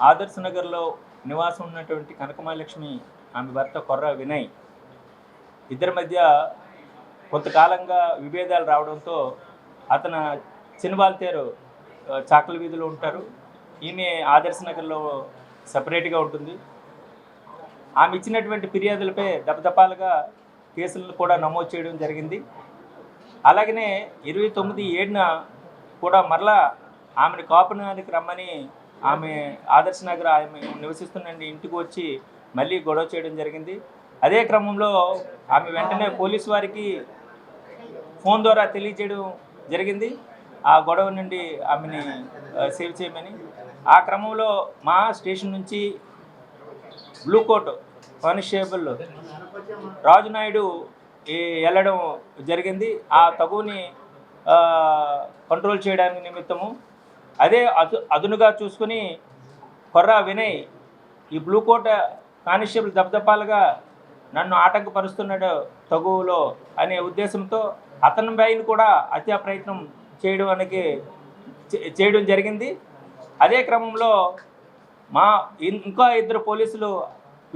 ఆదర్శ్ నగర్లో నివాసం ఉన్నటువంటి కనకమహాలక్ష్మి ఆమె భర్త కొర్ర వినయ్ ఇద్దరి మధ్య కొంతకాలంగా విభేదాలు రావడంతో అతను చినబాల్తేరు చాకల వీధిలో ఉంటారు. ఈమె ఆదర్శ్ నగర్లో సపరేట్గా ఉంటుంది. ఆమె ఇచ్చినటువంటి ఫిర్యాదులపై దపదపాలుగా కేసులను కూడా నమోదు చేయడం జరిగింది. అలాగనే 29/7 కూడా మరలా ఆమెను కాపునానికి రమ్మని ఆమె ఆదర్శ్ నగర్ ఆమె నివసిస్తున్న ఇంటికి వచ్చి మళ్ళీ గొడవ చేయడం జరిగింది. అదే క్రమంలో ఆమె వెంటనే పోలీసు వారికి ఫోన్ ద్వారా తెలియజేయడం జరిగింది ఆ గొడవ నుండి ఆమెని సేవ్ చేయమని. ఆ క్రమంలో మా స్టేషన్ నుంచి బ్లూ కోట్ కానిస్టేబుల్ రాజునాయుడు వెళ్ళడం జరిగింది ఆ తగుని కంట్రోల్ చేయడానికి నిమిత్తము. అదే అదునుగా చూసుకుని కొర్ర వినయ్ ఈ బ్లూ కోట్ కానిస్టేబుల్ దపదపాలుగా నన్ను ఆటంకపరుస్తున్నాడు తగువులో అనే ఉద్దేశంతో అతని పైన కూడా హత్యా ప్రయత్నం చేయడం జరిగింది. అదే క్రమంలో ఇంకా 2 పోలీసులు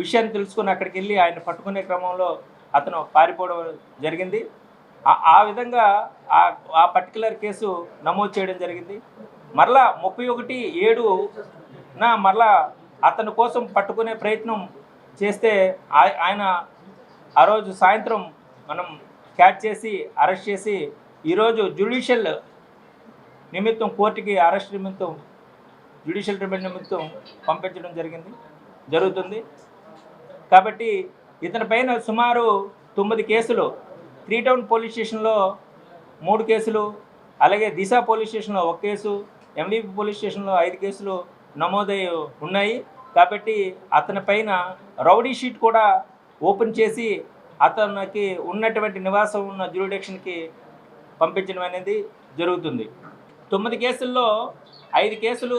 విషయాన్ని తెలుసుకుని అక్కడికి వెళ్ళి ఆయన పట్టుకునే క్రమంలో అతను పారిపోవడం జరిగింది. ఆ విధంగా ఆ పర్టికులర్ కేసు నమోదు చేయడం జరిగింది. మరలా 31/7 మరలా అతని కోసం పట్టుకునే ప్రయత్నం చేస్తే ఆయన ఆ రోజు సాయంత్రం మనం క్యాచ్ చేసి అరెస్ట్ చేసి ఈరోజు జ్యుడిషియల్ నిమిత్తం కోర్టుకి అరెస్ట్ నిమిత్తం జ్యుడిషియల్ రిమాండ్ నిమిత్తం పంపించడం జరుగుతుంది. కాబట్టి ఇతని పైన సుమారు 9 కేసులు 3 టౌన్ పోలీస్ స్టేషన్లో 3 కేసులు, అలాగే దిశ పోలీస్ స్టేషన్లో 1 కేసు, ఎంవిపి పోలీస్ స్టేషన్లో 5 కేసులు నమోదై ఉన్నాయి. కాబట్టి అతని పైన రౌడీ షీట్ కూడా ఓపెన్ చేసి అతనికి ఉన్నటువంటి నివాసం ఉన్న జ్యూరిడిక్షన్కి పంపించడం అనేది జరుగుతుంది. 9 కేసుల్లో 5 కేసులు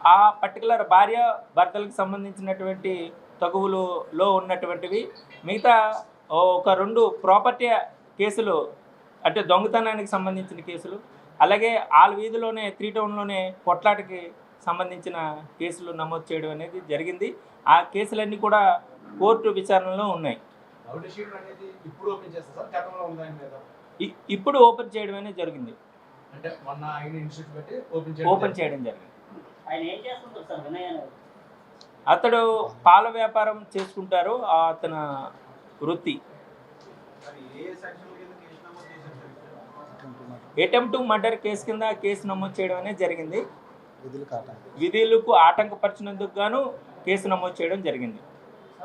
ఆ పర్టికులర్ భార్య భర్తలకు సంబంధించినటువంటి తగువులలో ఉన్నటువంటివి. మిగతా ఒక 2 ప్రాపర్టీ కేసులు అంటే దొంగతనానికి సంబంధించిన కేసులు, అలాగే ఆల వీధిలోనే 3 టౌన్లోనే కొట్లాటకి సంబంధించిన కేసులు నమోదు చేయడం అనేది జరిగింది. ఆ కేసులన్నీ కూడా కోర్టు విచారణలో ఉన్నాయి. ఇప్పుడు ఓపెన్ చేయడం అనేది జరిగింది. ఓపెన్ చేయడం జరిగింది. అతడు పాల వ్యాపారం చేసుకుంటారు. అతని వృత్తి అటెంప్ట్ టు మర్డర్ కేసు కింద కేసు నమోదు చేయడం అనేది జరిగింది. విధులకు ఆటంకపరిచినందుకు గాను కేసు నమోదు చేయడం జరిగింది.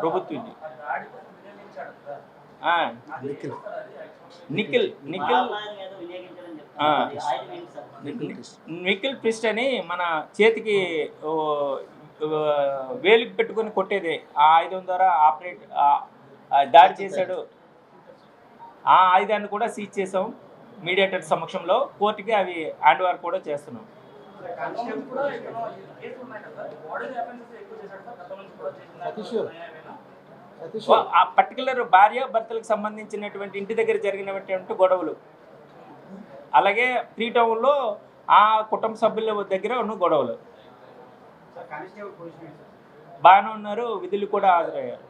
ప్రభుత్వ విధి నిఖిల్ ప్రిస్ట్ అని మన చేతికి వేలికి పెట్టుకుని కొట్టేదే ఆ ఆయుధం ద్వారా దాడి చేశాడు. ఆ ఆయుధాన్ని కూడా సీజ్ చేసాం మీడియేటర్ సమక్షంలో. కోర్టుకి అవి హ్యాండ్ ఓవర్ కూడా చేస్తున్నాం. ఆ పర్టికులర్ భార్య భర్తలకు సంబంధించినటువంటి ఇంటి దగ్గర జరిగినటువంటి గొడవలు, అలాగే 3 టౌన్లో ఆ కుటుంబ సభ్యుల దగ్గర ఉన్న గొడవలు బాగానే ఉన్నారు. విధులు కూడా హాజరయ్యారు.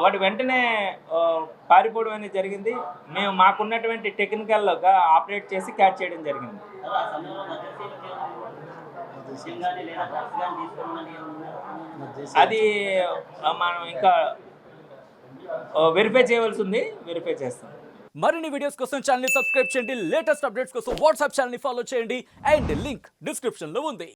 వాడు వెంటనే పారిపోవడం అనేది జరిగింది. మేము మాకున్నటువంటి టెక్నికల్గా ఆపరేట్ చేసి క్యాచ్ చేయడం జరిగింది. అది మనం ఇంకా వెరిఫై చేయవలసి ఉంది. వెరిఫై చేస్తాం. మరిన్ని వీడియోస్ కోసం ఛానల్ ని సబ్స్క్రైబ్ చేయండి. లేటెస్ట్ అప్డేట్స్ కోసం వాట్సాప్ ఛానల్ ని ఫాలో చేయండి. అండ్ లింక్ డిస్క్రిప్షన్ లో ఉంది.